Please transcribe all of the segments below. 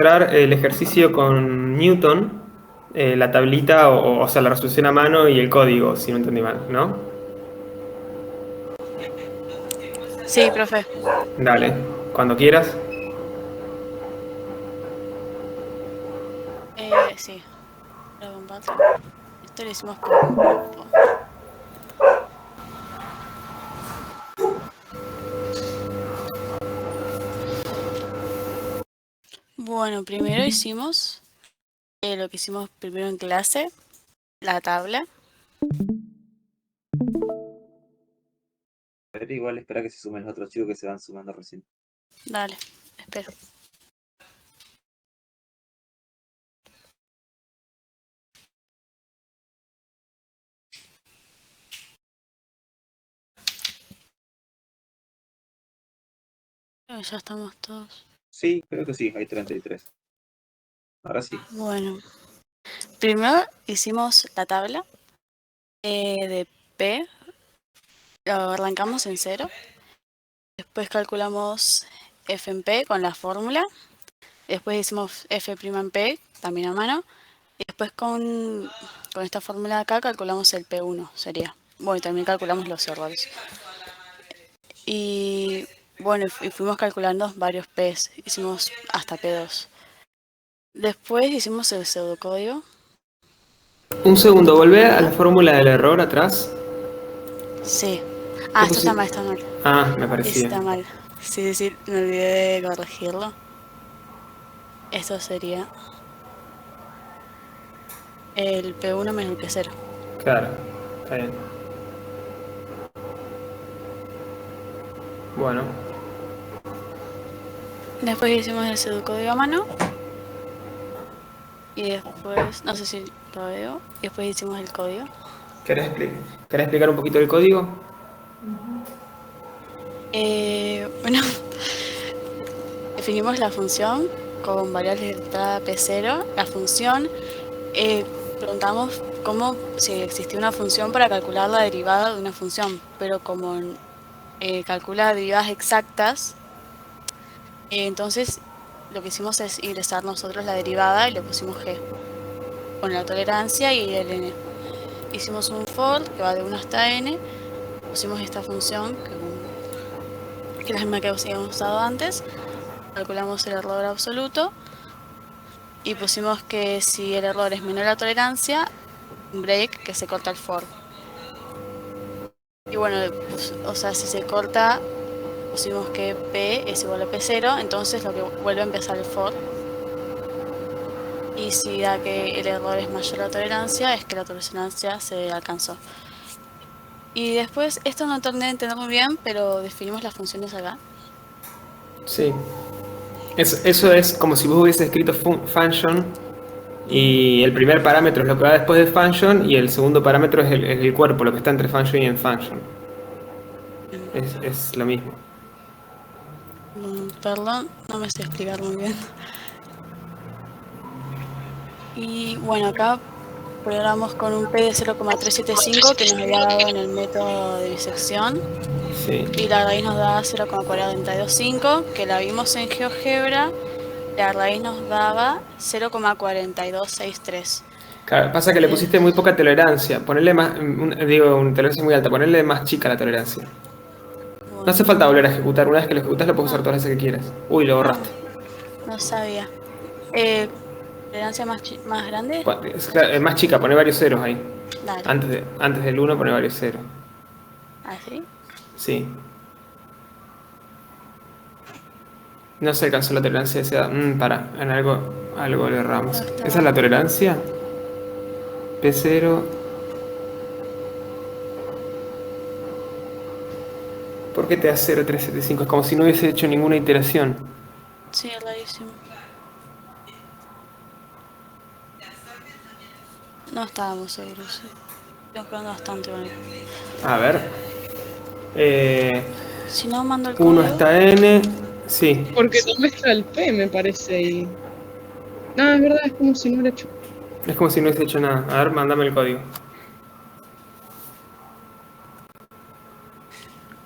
Mostrar el ejercicio con Newton, la tablita, o sea, la resolución a mano y el código, si no entendí mal, ¿no? Sí, profe. Dale, cuando quieras. Sí. Dragon Ball. Esto lo hicimos por grupo. Bueno, primero hicimos lo que hicimos primero en clase, la tabla. A ver, igual espera que se sumen los otros chicos que se van sumando recién. Dale, espero. Creo que ya estamos todos. Sí, creo que sí, hay 33. Ahora sí. Bueno, primero hicimos la tabla de P. Lo arrancamos en 0. Después calculamos F en P con la fórmula. Después hicimos F' en P, también a mano. Y después con esta fórmula de acá calculamos el P1, sería. Bueno, y también calculamos los errores. Y bueno, y fuimos calculando varios P's. Hicimos hasta P2. Después hicimos el pseudocódigo. Un segundo, volvé a la fórmula del error atrás. Sí. ¿Qué Ah, esto está pusiste? mal, está mal. Ah, me parecía. Está mal. Sí, sí, me olvidé de corregirlo. Esto sería el P1 menos el P0. Claro, está bien. Bueno, Después hicimos el pseudocódigo a mano. Y después, no sé si lo veo. Y después hicimos el código. ¿Querés explicar un poquito el código? Bueno, definimos la función con variables de entrada P0. La función, preguntamos cómo si existía una función para calcular la derivada de una función, pero como calcula derivadas exactas, entonces lo que hicimos es ingresar nosotros la derivada y le pusimos g con la tolerancia y el n. Hicimos un for que va de 1 hasta n, pusimos esta función que es la misma que habíamos usado antes, calculamos el error absoluto y pusimos que si el error es menor a la tolerancia, un break que se corta el for. Y bueno, pues, o sea, si se corta, pusimos que P es igual a P0, entonces lo que vuelve a empezar el for. Y si da que el error es mayor a la tolerancia, es que la tolerancia se alcanzó. Y después, esto no terminé de entender muy bien, pero definimos las funciones acá. Sí. Eso es como si vos hubieses escrito function y el primer parámetro es lo que va después de function y el segundo parámetro es el cuerpo, lo que está entre function y en function. Es lo mismo. Perdón, no me sé explicar muy bien. Y bueno, acá probamos con un P de 0,375 que nos había dado en el método de disección. Sí. Y la raíz nos da 0,425, que la vimos en GeoGebra. La raíz nos daba 0,4263. Claro, pasa que le pusiste muy poca tolerancia. Ponerle más, digo, una tolerancia muy alta. Ponerle más chica la tolerancia. No hace Bueno, falta volver a ejecutar. Una vez que lo ejecutas lo puedes usar todas las veces que quieras. Uy, lo borraste. no sabía. ¿Tolerancia más grande? Es más chica, poné varios ceros ahí. Dale. Antes del uno poné varios ceros. ¿Así? Sí. No se alcanzó la tolerancia deseada. Para, en algo le erramos. ¿Esa es la tolerancia? P0. ¿Por qué te da 0,375? Es como si no hubiese hecho ninguna iteración. Sí, rarísimo. No estábamos seguros. Sí. Estamos probando bastante con él. A ver. Si no, mando el 1 código. hasta n. Sí. Porque no muestra el P, me parece. Y... No, es verdad, es como si no hubiera hecho. Es como si no hubiese hecho nada. A ver, mándame el código.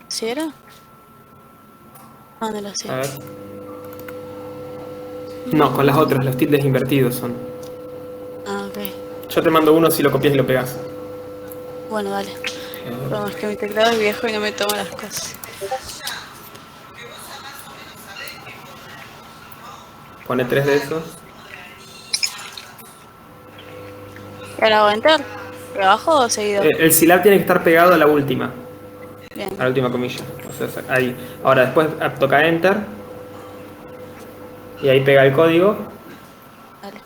¿Sí era? Mándalo así. A ver. No, con las otras, los tildes invertidos son. Ah, ok. Yo te mando uno si lo copias y lo pegas. Bueno, dale. Vamos, que mi teclado es viejo y no me toma las cosas. Pone 3 de esos. ¿Y ahora hago enter? ¿De abajo o seguido? El silab tiene que estar pegado a la última. Bien. A la última comilla. O sea, ahí. Ahora después toca enter. Y ahí pega el código. Dale.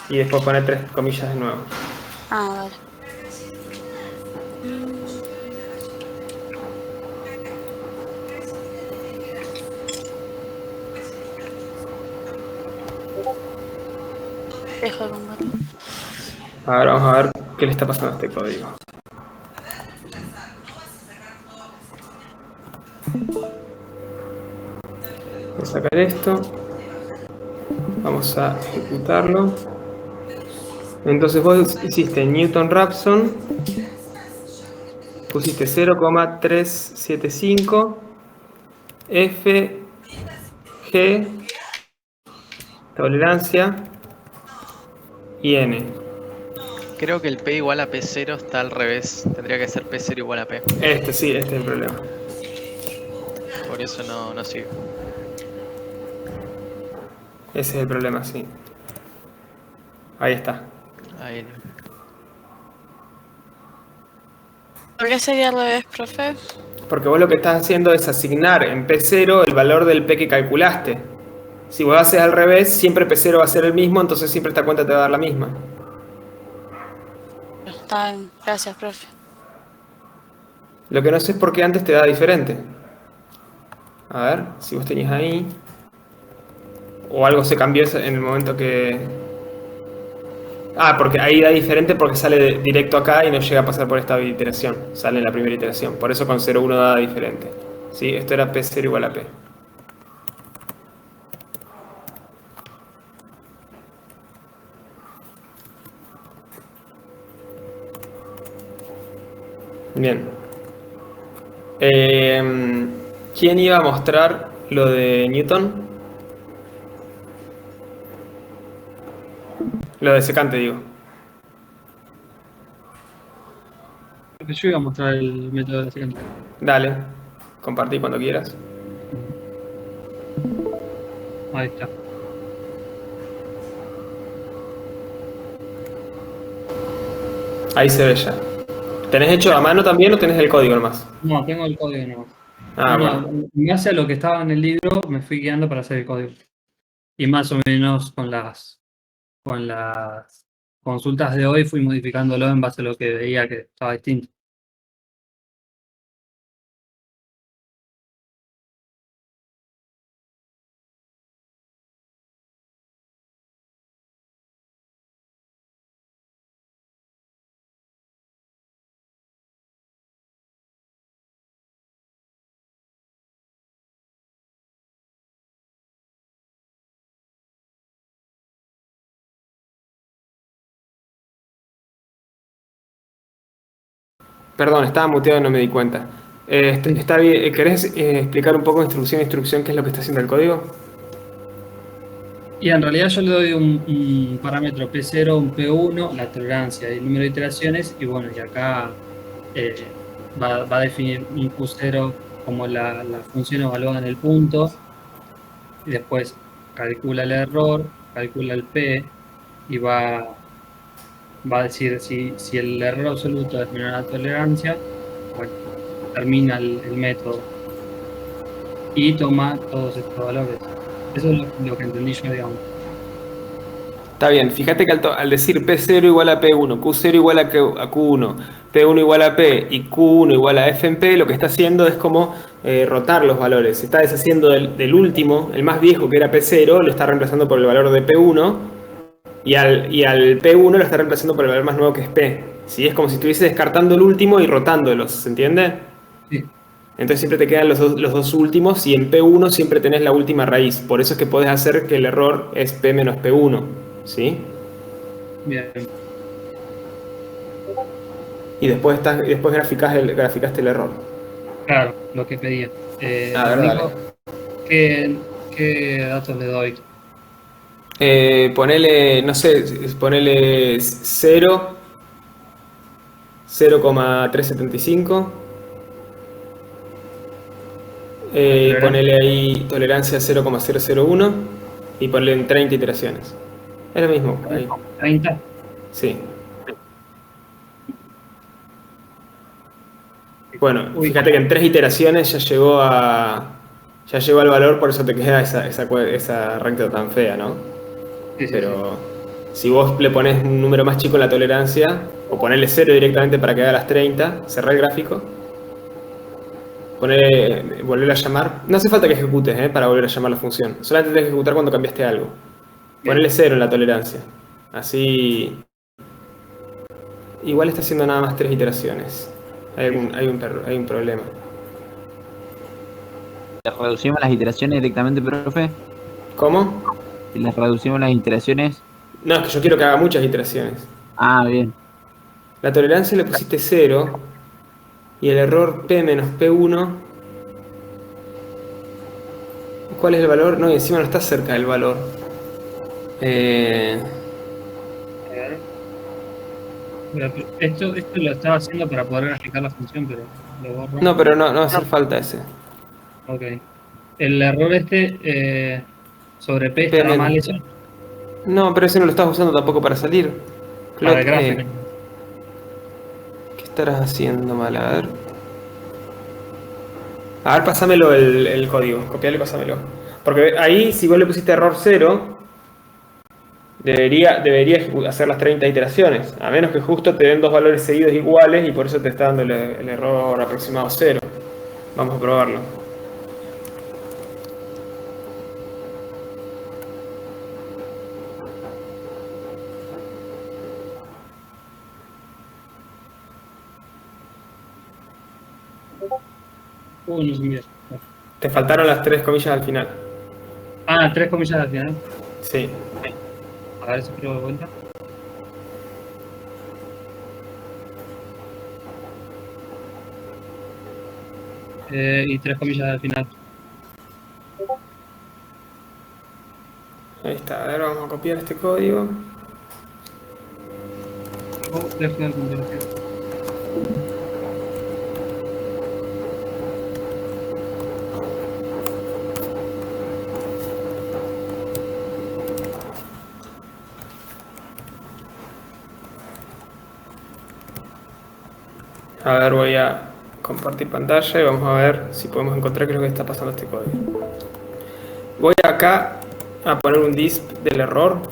Y después pone 3 comillas de nuevo. Ah, vale. Dejo de combatir. Ahora vamos a ver qué le está pasando a este código. Voy a sacar esto. Vamos a ejecutarlo. Entonces vos hiciste Newton-Raphson. Pusiste 0,375 F G tolerancia y N. Creo que el P igual a P0 está al revés. Tendría que ser P0 igual a P. Sí, este es el problema. Por eso no sigue. Ese es el problema, sí. Ahí está. Ahí. ¿Por qué sería al revés, profe? Porque vos lo que estás haciendo es asignar en P0 el valor del P que calculaste. Si vos haces al revés, siempre P0 va a ser el mismo, entonces siempre esta cuenta te va a dar la misma. Está bien. Gracias, profe. Lo que no sé es por qué antes te da diferente. A ver, si vos tenías ahí. O algo se cambió en el momento que... Ah, porque ahí da diferente porque sale directo acá y no llega a pasar por esta iteración. Sale en la primera iteración. Por eso con 0,1 da diferente. ¿Sí? Esto era P0 igual a P. Bien. ¿Quién iba a mostrar lo de Newton? Lo de secante, digo. Yo iba a mostrar el método de la secante. Dale. Compartí cuando quieras. Ahí está. Ahí se ve ya. ¿Tenés hecho a mano también o tenés el código nomás? No, tengo el código nomás. Ah, No, bueno. en base a lo que estaba en el libro, me fui guiando para hacer el código. Y más o menos con las consultas de hoy fui modificándolo en base a lo que veía que estaba distinto. Perdón, estaba muteado y no me di cuenta. Está bien. ¿Querés explicar un poco instrucción a instrucción qué es lo que está haciendo el código? Y en realidad yo le doy un parámetro P0, un P1, la tolerancia y el número de iteraciones, y bueno, y acá va a definir un Q0 como la función evaluada en el punto, y después calcula el error, calcula el P, y va a decir si el error absoluto es menor a la tolerancia, bueno, termina el método y toma todos estos valores. Eso es lo que entendí yo, digamos. Está bien, fíjate que al decir P0 igual a P1, Q0 igual a Q1, P1 igual a P y Q1 igual a F en P, lo que está haciendo es como rotar los valores. Se está deshaciendo del último, el más viejo que era P0, lo está reemplazando por el valor de P1 y al P1 lo está reemplazando por el valor más nuevo que es P. ¿Sí? Es como si estuviese descartando el último y rotándolos, ¿se entiende? Sí. Entonces siempre te quedan los dos últimos y en P1 siempre tenés la última raíz. Por eso es que podés hacer que el error es P menos P1. ¿Sí? Bien. Y después graficaste el error. Claro, lo que pedía. A ver, Nico, ¿qué datos le doy? Ponele, no sé, ponele 0, 0,375. Tolerancia. Ponele ahí tolerancia 0,001 y ponle en 30 iteraciones. Es lo mismo, ahí. 30. Sí. Bueno, Uy. fíjate que en 3 iteraciones ya llegó al valor, por eso te queda esa recta tan fea, ¿no? Sí, sí, Pero si vos le pones un número más chico en la tolerancia, o ponerle 0 directamente para que haga las 30, cerrar el gráfico, volver a llamar. No hace falta que ejecutes para volver a llamar la función. Solamente tienes que ejecutar cuando cambiaste algo. Ponerle 0 en la tolerancia. Así. Igual está haciendo nada más 3 iteraciones. Hay un problema. ¿Le reducimos las iteraciones directamente, profe? ¿Cómo? Si les reducimos las iteraciones. No, es que yo quiero que haga muchas iteraciones. Ah, bien. La tolerancia le pusiste 0 y el error P menos P1. ¿Cuál es el valor? No, y encima no está cerca del valor. Esto lo estaba haciendo para poder graficar la función, pero lo borro. No, pero no va a hacer falta ese. Ok. El error sobre P estará mal hecho. No, pero ese no lo estás usando tampoco para salir. Para el gráfico. ¿Qué estarás haciendo mal? A ver, pásamelo el código. Copialo y pásamelo. Porque ahí, si vos le pusiste error 0, debería hacer las 30 iteraciones. A menos que justo te den dos valores seguidos iguales y por eso te está dando el error aproximado 0. Vamos a probarlo. No se mira. Te faltaron las 3 comillas al final. Ah, 3 comillas al final. Sí. A ver si pruebo de vuelta. Y 3 comillas al final. Ahí está. A ver, vamos a copiar este código. Dejo de continuación. A ver, voy a compartir pantalla y vamos a ver si podemos encontrar qué es lo que está pasando a este código. Voy acá a poner un disp del error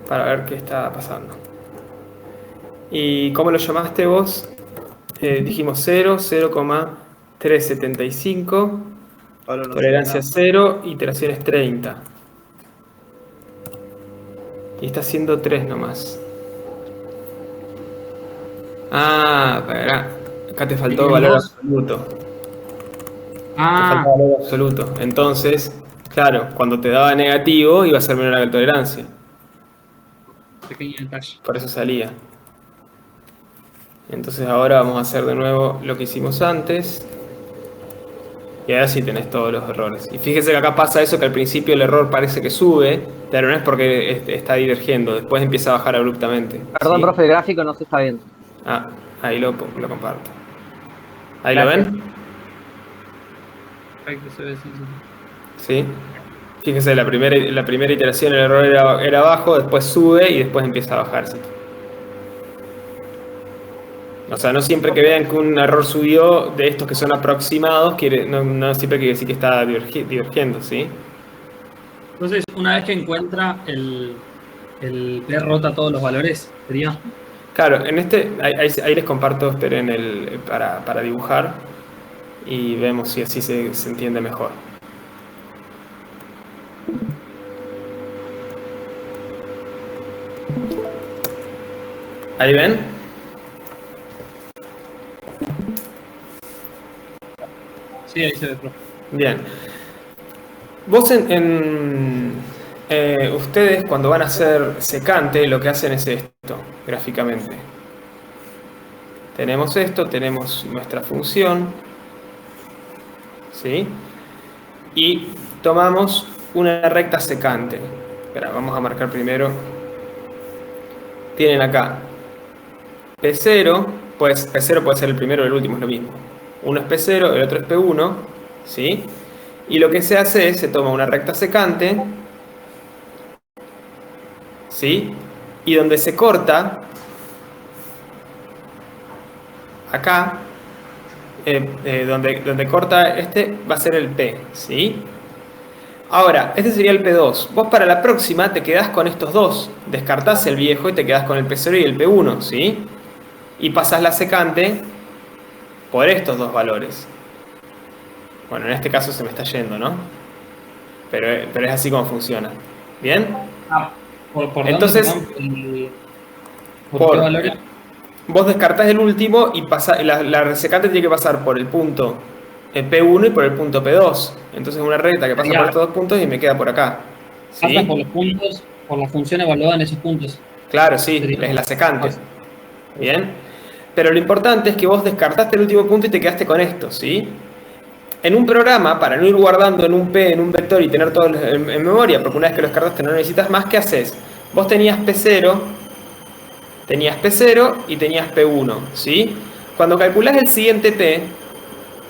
para ver qué está pasando. ¿Y cómo lo llamaste vos? Dijimos 0, 0,375, Pablo, no tolerancia sé, 0, iteraciones 30. Y está haciendo 3 nomás. Ah, pará. Acá te faltó valor absoluto. Te falta valor absoluto. Entonces, claro, cuando te daba negativo iba a ser menor a la tolerancia. Pequeño detalle. Por eso salía. Entonces ahora vamos a hacer de nuevo lo que hicimos antes. Y ahora sí tenés todos los errores. Y fíjese que acá pasa eso, que al principio el error parece que sube, pero no es porque está divergiendo. Después empieza a bajar abruptamente. Perdón, ¿Sí? profe, el gráfico no se está viendo. Ah, ahí lo comparto. ¿Ahí Gracias. lo ven? Perfecto, se ve, sí. Sí. Fíjese, la primera iteración el error era bajo, después sube y después empieza a bajarse. O sea, no siempre que vean que un error subió de estos que son aproximados, no siempre quiere decir que está divergiendo, ¿sí? Entonces, una vez que encuentra el P rota todos los valores, sería. Claro, en ahí les comparto, esperen para dibujar y vemos si así se entiende mejor. ¿Ahí ven? Sí, ahí se ve, profe. Bien. Vos ustedes cuando van a hacer secante lo que hacen es esto, gráficamente. Tenemos esto, tenemos nuestra función, ¿sí? Y tomamos una recta secante. Espera, vamos a marcar primero. Tienen acá P0, pues P0 puede ser el primero o el último, es lo mismo. Uno es P0, el otro es P1, ¿sí? Y lo que se hace es, se toma una recta secante, ¿sí? Y donde se corta, acá, donde corta este, va a ser el P, ¿sí? Ahora, este sería el P2. Vos para la próxima te quedás con estos dos. Descartás el viejo y te quedás con el P0 y el P1, ¿sí? Y pasás la secante por estos dos valores. Bueno, en este caso se me está yendo, ¿no? Pero es así como funciona. ¿Bien? ¿Por Entonces, dónde ¿por por- qué valores? Vos descartás el último y la secante tiene que pasar por el punto P1 y por el punto P2. Entonces es una recta que pasa Ya. por estos dos puntos y me queda por acá. ¿Sí? Pasan por los puntos, por la función evaluada en esos puntos. Claro, sí, Sería- es la secante. Bien. Pero lo importante es que vos descartaste el último punto y te quedaste con esto, ¿sí? En un programa, para no ir guardando en un P, en un vector y tener todo en memoria, porque una vez que lo descartaste no necesitas más, ¿qué haces? Vos tenías P0 y tenías P1, ¿sí? Cuando calculás el siguiente P,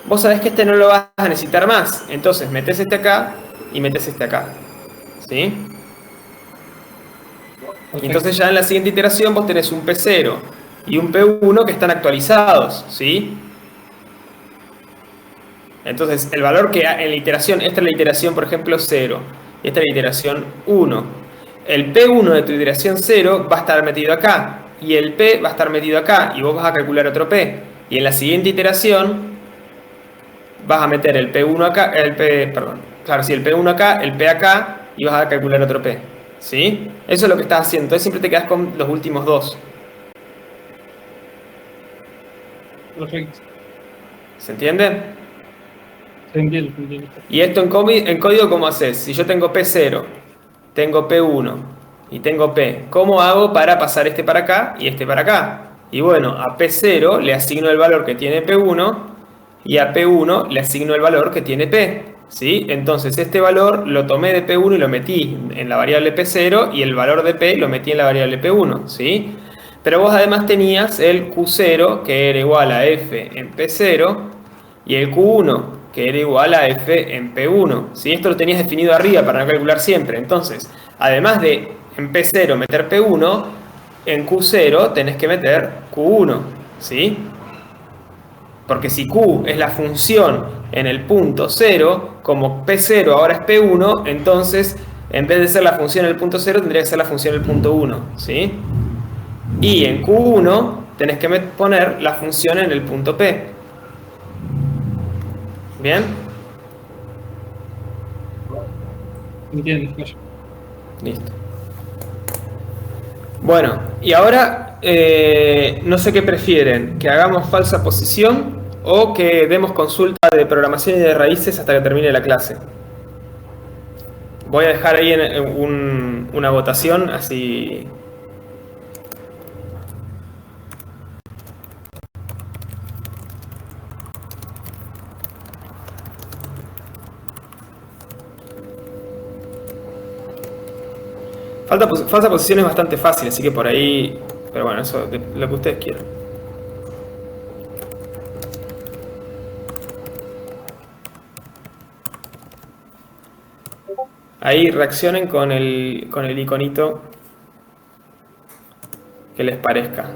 vos sabés que este no lo vas a necesitar más. Entonces metés este acá y metés este acá, ¿sí? Perfecto. Entonces ya en la siguiente iteración vos tenés un P0 y un P1 que están actualizados, ¿sí? Entonces el valor que en la iteración, esta es la iteración por ejemplo 0, y esta es la iteración 1. El P1 de tu iteración 0 va a estar metido acá, y el P va a estar metido acá, y vos vas a calcular otro P. Y en la siguiente iteración vas a meter el P1 acá, el P1 acá, el P acá, y vas a calcular otro P. ¿Sí? Eso es lo que estás haciendo. Entonces siempre te quedas con los últimos dos. Perfecto. ¿Se entiende? Se entiende, se entiende. Y esto en código, ¿cómo haces? Si yo tengo P0, tengo P1 y tengo P, ¿cómo hago para pasar este para acá y este para acá? Y bueno, a P0 le asigno el valor que tiene P1 y a P1 le asigno el valor que tiene P. ¿Sí? Entonces este valor lo tomé de P1 y lo metí en la variable P0 y el valor de P lo metí en la variable P1. ¿Sí? Pero vos además tenías el Q0 que era igual a F en P0 y el Q1 que era igual a F en P1. ¿Sí? Esto lo tenías definido arriba para no calcular siempre. Entonces, además de en P0 meter P1, en Q0 tenés que meter Q1. ¿Sí? Porque si Q es la función en el punto 0, como P0 ahora es P1, entonces en vez de ser la función en el punto 0 tendría que ser la función en el punto 1. ¿Sí? Y en Q1 tenés que poner la función en el punto P. ¿Bien? Entiendo, Josh. Listo. Bueno, y ahora no sé qué prefieren, que hagamos falsa posición o que demos consulta de programación y de raíces hasta que termine la clase. Voy a dejar ahí una votación, así. Falsa posición es bastante fácil, así que por ahí. Pero bueno, eso de lo que ustedes quieran. Ahí reaccionen con el iconito que les parezca.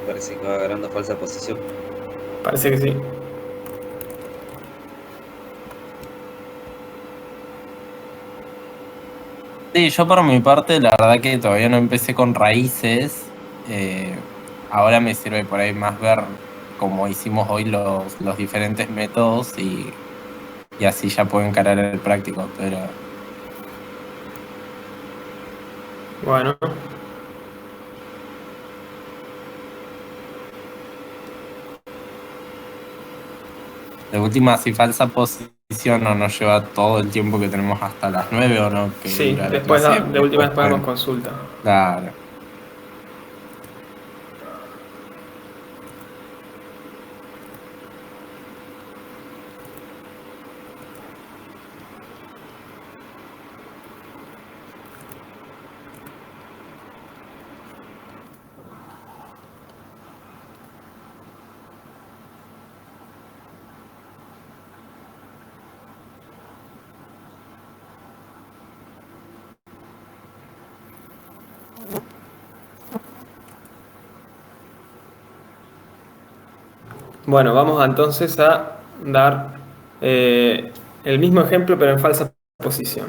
Parece que va agarrando falsa posición. Parece que sí. Sí, yo por mi parte, la verdad que todavía no empecé con raíces. Eh, Ahora me sirve por ahí más ver cómo hicimos hoy los diferentes métodos y así ya puedo encarar el práctico. Pero Bueno, de última, si falsa posición no nos lleva todo el tiempo que tenemos hasta las 9 o no, que sí, dura la después clase, de última vez podemos podemos- consulta. Claro. Bueno, vamos entonces a dar el mismo ejemplo pero en falsa posición.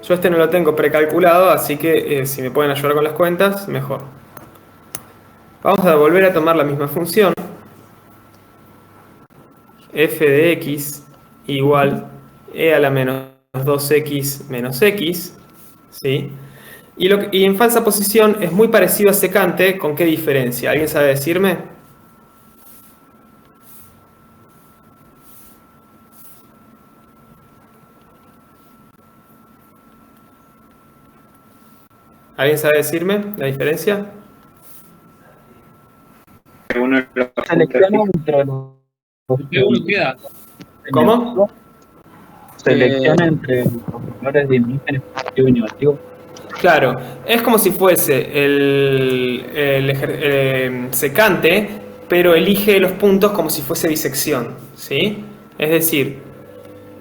Yo este no lo tengo precalculado, así que si me pueden ayudar con las cuentas, mejor. Vamos a volver a tomar la misma función. F de x igual e a la menos 2x menos x. ¿Sí? Y en falsa posición es muy parecido a secante, ¿con qué diferencia? ¿Alguien sabe decirme? ¿Alguien sabe decirme la diferencia? Uno de los Selecciona entre los P1 queda. ¿Cómo? Selecciona entre los valores de imagen positivo y negativo. Claro, es como si fuese el secante, pero elige los puntos como si fuese disección, ¿sí? Es decir,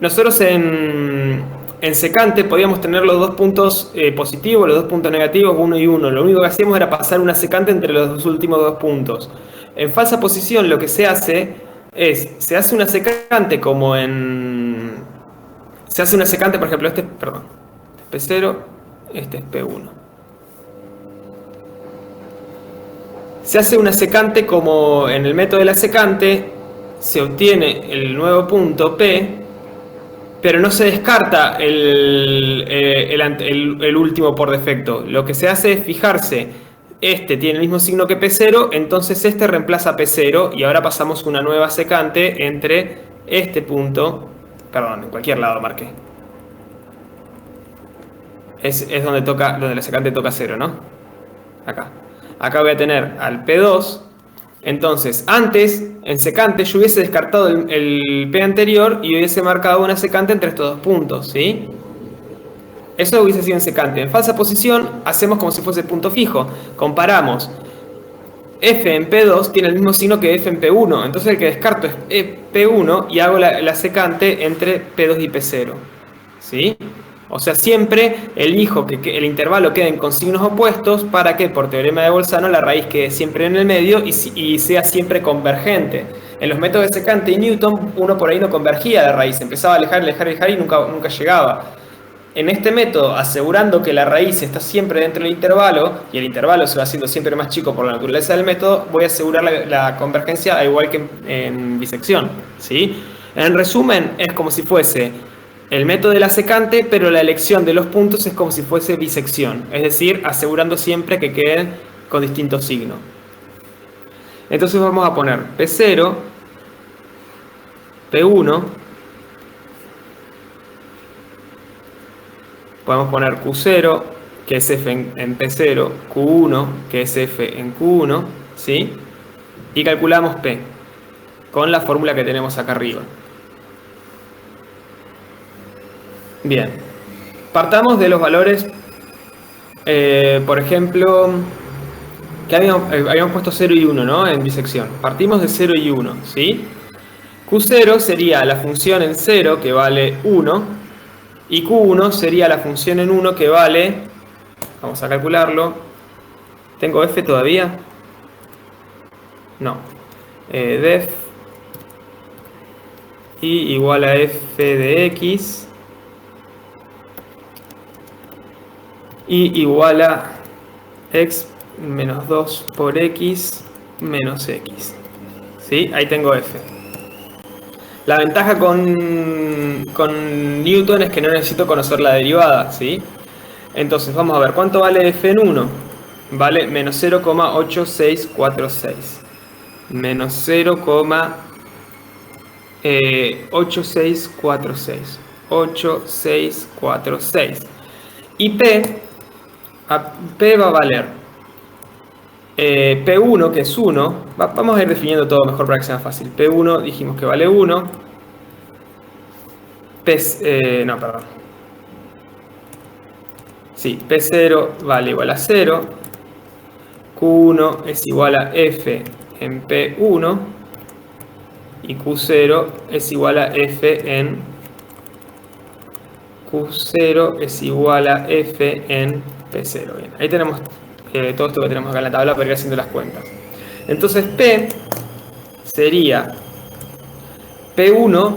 nosotros en secante podíamos tener los dos puntos positivos, los dos puntos negativos, 1 y 1. Lo único que hacíamos era pasar una secante entre los dos últimos dos puntos. En falsa posición lo que se hace es, se hace una secante como en... Se hace una secante, por ejemplo, perdón, este es P0, este es P1. Se hace una secante como en el método de la secante, se obtiene el nuevo punto P, pero no se descarta el último por defecto. Lo que se hace es fijarse, este tiene el mismo signo que P0, entonces este reemplaza P0 y ahora pasamos una nueva secante entre este punto, perdón, en cualquier lado marqué. Es donde la secante toca 0, ¿no? Acá. Acá voy a tener al P2. Entonces, antes, en secante, yo hubiese descartado el P anterior y hubiese marcado una secante entre estos dos puntos, ¿sí? Eso hubiese sido en secante. En falsa posición, hacemos como si fuese punto fijo. Comparamos. F en P2 tiene el mismo signo que F en P1. Entonces el que descarto es P1 y hago la secante entre P2 y P0. ¿Sí? O sea, siempre elijo que el intervalo queden con signos opuestos para que, por teorema de Bolzano, la raíz quede siempre en el medio y sea siempre convergente. En los métodos de secante y Newton, uno por ahí no convergía la raíz, empezaba a alejar y nunca llegaba. En este método, asegurando que la raíz está siempre dentro del intervalo y el intervalo se va haciendo siempre más chico por la naturaleza del método, voy a asegurar la convergencia al igual que en bisección, ¿sí? En resumen, es como si fuese el método de la secante, pero la elección de los puntos es como si fuese bisección, es decir, asegurando siempre que queden con distintos signos. Entonces vamos a poner P0, P1, podemos poner Q0, que es F en P0, Q1, que es F en Q1, ¿sí? Y calculamos P con la fórmula que tenemos acá arriba. Bien, partamos de los valores, por ejemplo, que habíamos puesto 0 y 1, ¿no? En bisección. Partimos de 0 y 1, ¿sí? Q0 sería la función en 0 que vale 1 y Q1 sería la función en 1 que vale, vamos a calcularlo, ¿tengo F todavía? No. Def y igual a f de x y igual a x menos 2 por x menos x. ¿Sí? Ahí tengo f. La ventaja con Newton es que no necesito conocer la derivada, ¿sí? Entonces, vamos a ver, ¿cuánto vale f en 1? Vale menos 0,8646. Menos 0,8646. 8646. Y P va a valer P1, que es 1. Vamos a ir definiendo todo mejor para que sea fácil. P1 dijimos que vale 1. No, perdón. Sí, P0 vale igual a 0. Q1 es igual a F en P1. Y Q0 es igual a F en Q0 es igual a F en P0. Bien, ahí tenemos todo esto que tenemos acá en la tabla para ir haciendo las cuentas. Entonces P sería P1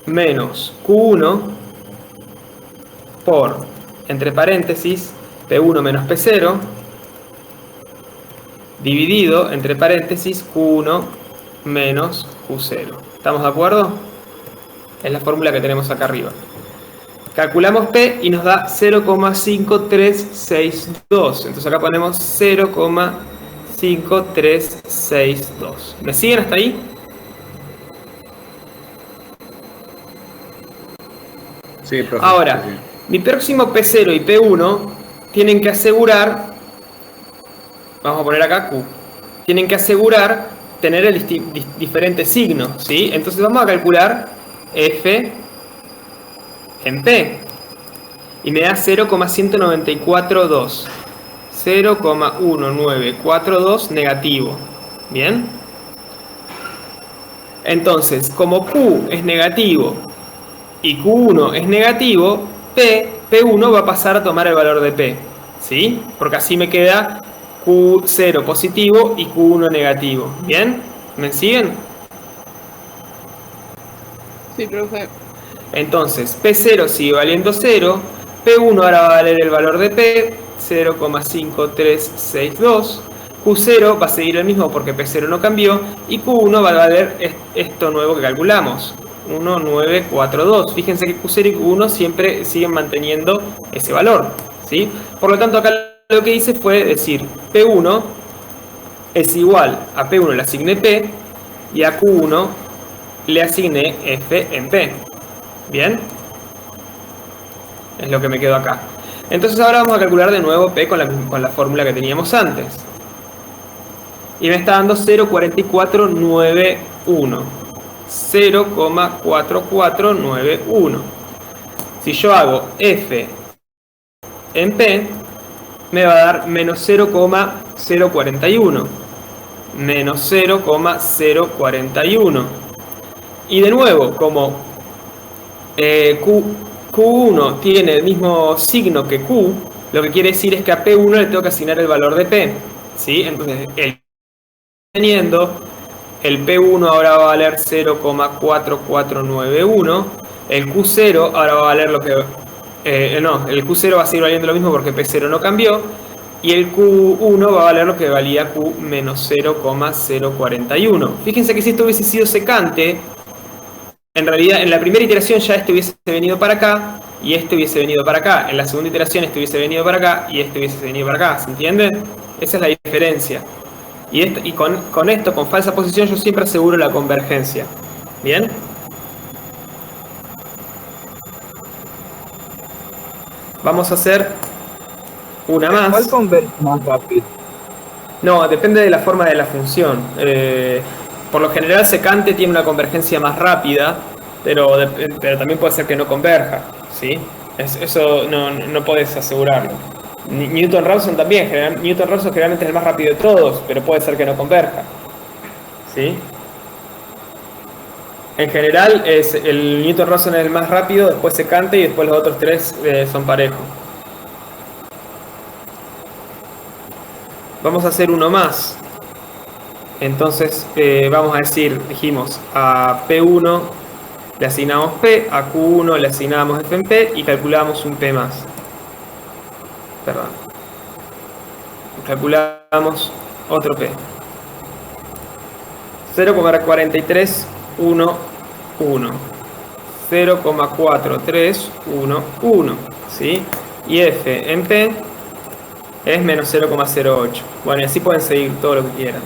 menos Q1 por, entre paréntesis, P1 menos P0 dividido, entre paréntesis, Q1 menos Q0. ¿Estamos de acuerdo? Es la fórmula que tenemos acá arriba. Calculamos P y nos da 0,5362. Entonces acá ponemos 0,5362. ¿Me siguen hasta ahí? Sí, profe. Ahora, Sí. mi próximo P0 y P1 tienen que asegurar, vamos a poner acá Q, tienen que asegurar tener el diferente signo, ¿sí? Entonces vamos a calcular F en P y me da 0,1942. 0,1942 negativo. ¿Bien? Entonces, como Q es negativo y Q1 es negativo, P1 va a pasar a tomar el valor de P, ¿sí? Porque así me queda Q0 positivo y Q1 negativo. ¿Bien? ¿Me siguen? Sí, profe. Entonces, P0 sigue valiendo 0, P1 ahora va a valer el valor de P, 0,5362, Q0 va a seguir el mismo porque P0 no cambió, y Q1 va a valer esto nuevo que calculamos, 1942. Fíjense que Q0 y Q1 siempre siguen manteniendo ese valor, ¿sí? Por lo tanto, acá lo que hice fue decir P1 es igual a P1 le asigné P, y a Q1 le asigné F en P. ¿Bien? Es lo que me quedó acá. Entonces ahora vamos a calcular de nuevo P con la fórmula que teníamos antes. Y me está dando 0,4491. 0,4491. Si yo hago F en P, me va a dar menos 0,041. Menos 0,041. Y de nuevo, como Q1 tiene el mismo signo que Q, lo que quiere decir es que a P1 le tengo que asignar el valor de P, ¿sí? Entonces, teniendo el P1 ahora va a valer 0,4491, el Q0 ahora va a valer lo que... el Q0 va a seguir valiendo lo mismo porque P0 no cambió, y el Q1 va a valer lo que valía Q menos 0,041. Fíjense que si esto hubiese sido secante, en realidad, en la primera iteración ya este hubiese venido para acá y este hubiese venido para acá. En la segunda iteración este hubiese venido para acá y este hubiese venido para acá. ¿Se entiende? Esa es la diferencia. Y con esto, con falsa posición, yo siempre aseguro la convergencia. ¿Bien? Vamos a hacer una más. ¿Cuál converge más rápido? No, depende de la forma de la función. Por lo general secante tiene una convergencia más rápida, pero también puede ser que no converja, ¿sí? Eso no puedes asegurarlo. Newton-Raphson también, Newton-Raphson generalmente es el más rápido de todos, pero puede ser que no converja, ¿sí? En general el Newton-Raphson es el más rápido, después secante y después los otros tres son parejos. Vamos a hacer uno más. Entonces vamos a decir, dijimos, a P1 le asignamos P, a Q1 le asignamos F en P y calculamos un P más. Perdón. Calculamos otro P. 0,4311. 0,4311. ¿Sí? Y F en P es menos 0,08. Bueno, y así pueden seguir todo lo que quieran.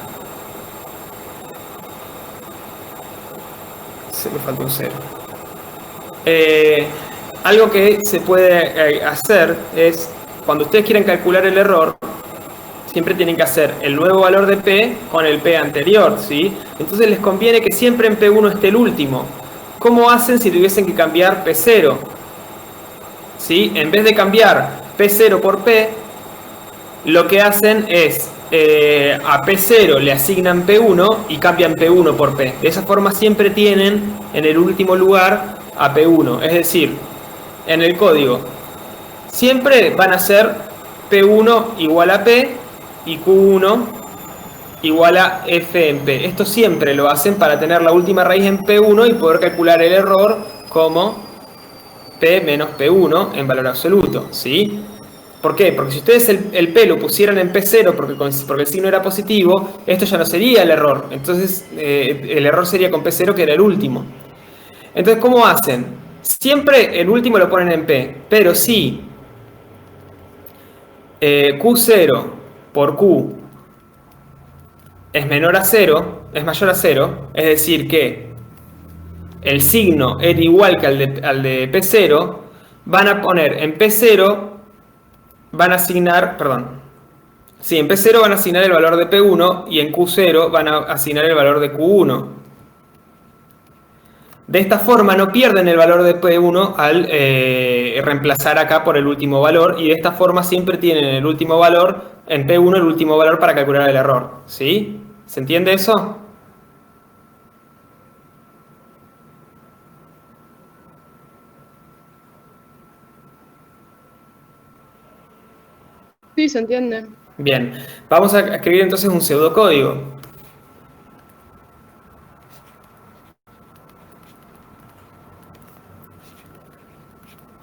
Se me falta un 0. Algo que se puede hacer es, cuando ustedes quieren calcular el error, siempre tienen que hacer el nuevo valor de P con el P anterior, ¿sí? Entonces les conviene que siempre en P1 esté el último. ¿Cómo hacen si tuviesen que cambiar P0? ¿Sí? En vez de cambiar P0 por P, lo que hacen es a P0 le asignan P1 y cambian P1 por P. De esa forma siempre tienen en el último lugar a P1. Es decir, en el código siempre van a ser P1 igual a P y Q1 igual a F en P. Esto siempre lo hacen para tener la última raíz en P1 y poder calcular el error como P menos P1 en valor absoluto, ¿sí? ¿Por qué? Porque si ustedes el P lo pusieran en P0 porque el signo era positivo, esto ya no sería el error. Entonces el error sería con P0, que era el último. Entonces, ¿cómo hacen? Siempre el último lo ponen en P, pero si Q0 por Q es menor a 0, es mayor a 0, es decir que el signo era igual que al de P0, van a poner en P0, van a asignar, perdón, sí, en P0 van a asignar el valor de P1 y en Q0 van a asignar el valor de Q1. De esta forma no pierden el valor de P1 al reemplazar acá por el último valor, y de esta forma siempre tienen el último valor, en P1 el último valor para calcular el error, ¿sí? ¿Se entiende eso? Sí, se entiende. Bien, vamos a escribir entonces un pseudocódigo.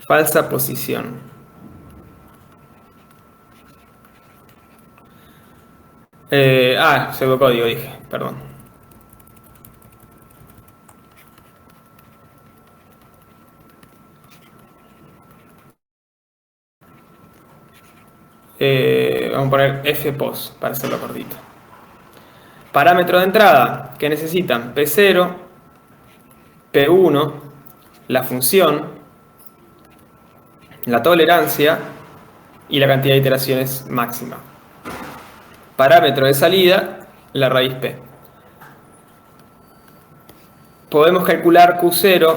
Falsa posición. Pseudocódigo dije, perdón. Vamos a poner fpos para hacerlo cortito. Parámetro de entrada que necesitan: P0, P1, la función, la tolerancia y la cantidad de iteraciones máxima. Parámetro de salida, la raíz P. Podemos calcular Q0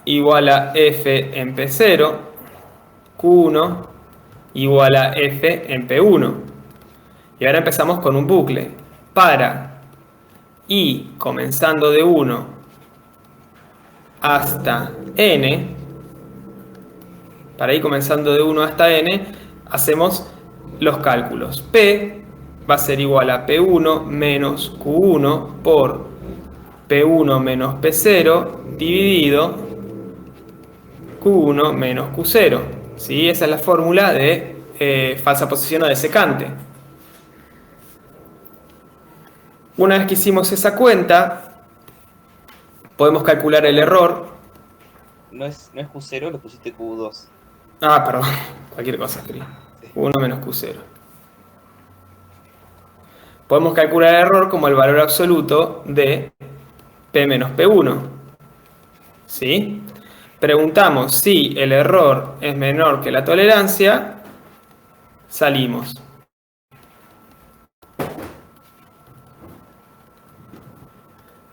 igual a F en P0, Q1 igual a F en P1. Y ahora empezamos con un bucle. Para i comenzando de 1 hasta n, para i comenzando de 1 hasta n, hacemos los cálculos. P va a ser igual a P1 menos Q1 por P1 menos P0 dividido Q1 menos Q0. ¿Sí? Esa es la fórmula de falsa posición o de secante. Una vez que hicimos esa cuenta, podemos calcular el error. No es Q0, lo pusiste Q2. Ah, perdón, cualquier cosa escribí. Q1 menos Q0. Podemos calcular el error como el valor absoluto de P menos P1. ¿Sí? Preguntamos si el error es menor que la tolerancia, salimos.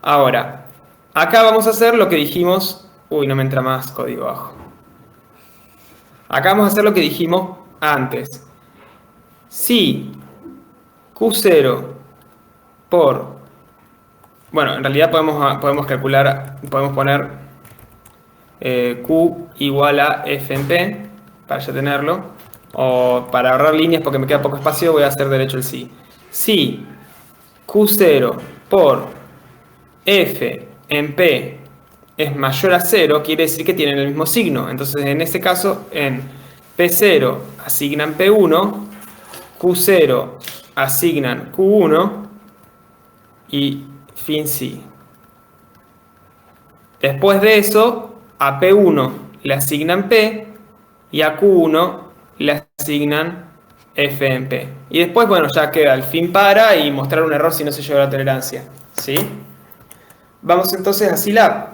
Ahora, acá vamos a hacer lo que dijimos. Uy, no me entra más código abajo. Acá vamos a hacer lo que dijimos antes. Si Q0 por... Bueno, en realidad podemos calcular, podemos poner Q igual a F en P, para ya tenerlo. O para ahorrar líneas porque me queda poco espacio, voy a hacer derecho el sí. Si Q0 por F en P es mayor a 0, quiere decir que tienen el mismo signo. Entonces, en este caso, en P0 asignan P1, Q0 asignan Q1 y fin sí. Después de eso, a P1 le asignan P y a Q1 le asignan F en P. Y después, bueno, ya queda el fin para y mostrar un error si no se llegó a la tolerancia. ¿Sí? Vamos entonces a Scilab.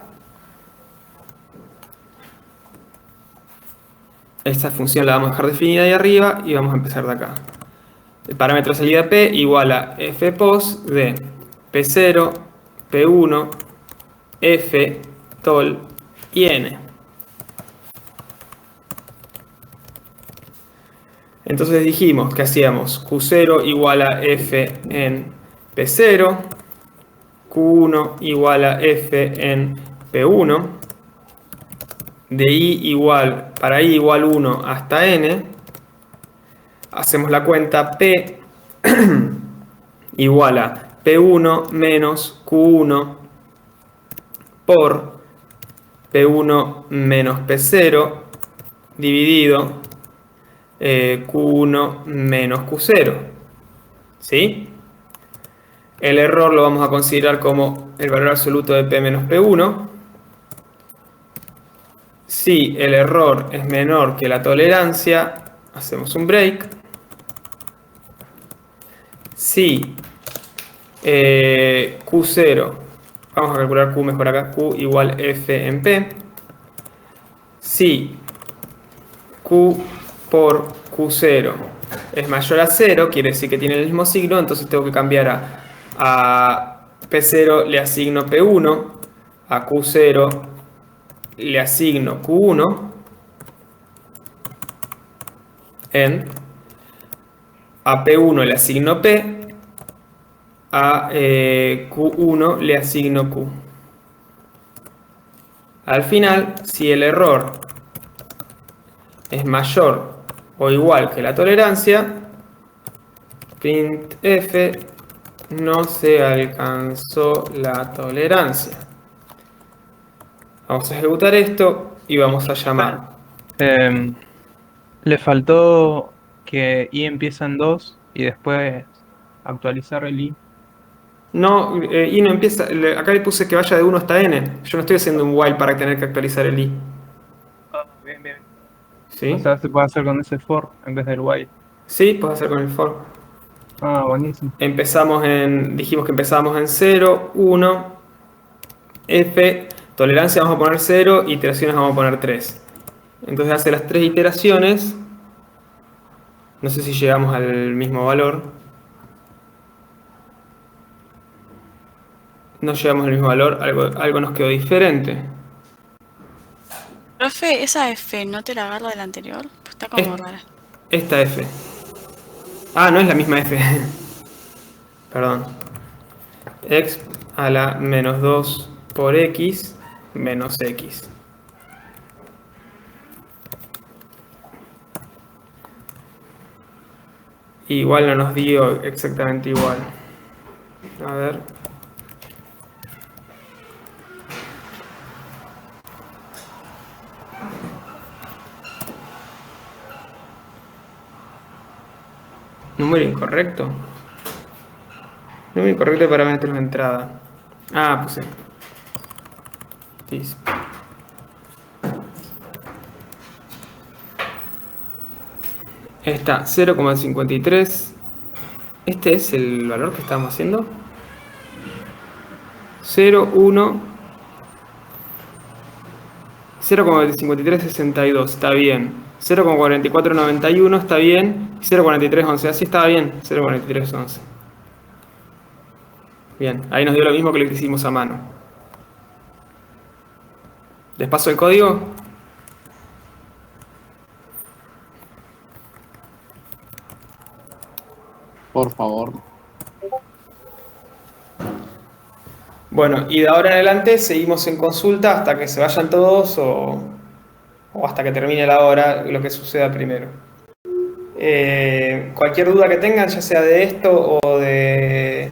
Esta función la vamos a dejar definida ahí arriba y vamos a empezar de acá. El parámetro de salida P igual a Fpos de P0, P1, F, tol y N. Entonces dijimos que hacíamos Q0 igual a F en P0, Q1 igual a F en P1, de I igual, para I igual 1 hasta N, hacemos la cuenta P igual a P1 menos Q1 por P1 menos P0 dividido Q1 menos Q0. ¿Sí? El error lo vamos a considerar como el valor absoluto de P menos P1. Si el error es menor que la tolerancia, hacemos un break. Si Q0, vamos a calcular Q mejor acá, Q igual F en P. Si Q por Q0 es mayor a 0, quiere decir que tiene el mismo signo, entonces tengo que cambiar a P0 le asigno P1, a Q0 le asigno Q1, a P1 le asigno P, a Q1 le asigno Q. Al final, si el error es mayor o igual que la tolerancia, printf no se alcanzó la tolerancia. Vamos a ejecutar esto y vamos a llamar. Le faltó que I empieza en 2 y después actualizar el I. No, I no empieza. Acá le puse que vaya de 1 hasta N. Yo no estoy haciendo un while para tener que actualizar el I. Bien, bien. ¿Sí? O sea, se puede hacer con ese for en vez del while. Sí, puedes hacer con el for. Ah, buenísimo. Dijimos que empezamos en 0, 1, F, tolerancia vamos a poner 0, iteraciones vamos a poner 3. Entonces hace las 3 iteraciones. No sé si llegamos al mismo valor. No llegamos al mismo valor, algo nos quedó diferente. Profe, esa F, ¿no te la agarra de la anterior? Pues está como rara. Esta F. Ah, no es la misma F. Perdón. X a la menos 2 por X menos X. Igual no nos dio exactamente igual. A ver. Número incorrecto. Número incorrecto de parámetros de entrada. Ah, puse. This. Está 0,53. Este es el valor que estamos haciendo. 0,1. 0,5362. Está bien. 0,4491 está bien. 0,4311. Así estaba bien. 0,4311. Bien. Ahí nos dio lo mismo que lo que hicimos a mano. ¿Les paso el código? Por favor. Bueno, y de ahora en adelante seguimos en consulta hasta que se vayan todos o hasta que termine la hora, lo que suceda primero. Cualquier duda que tengan, ya sea de esto o de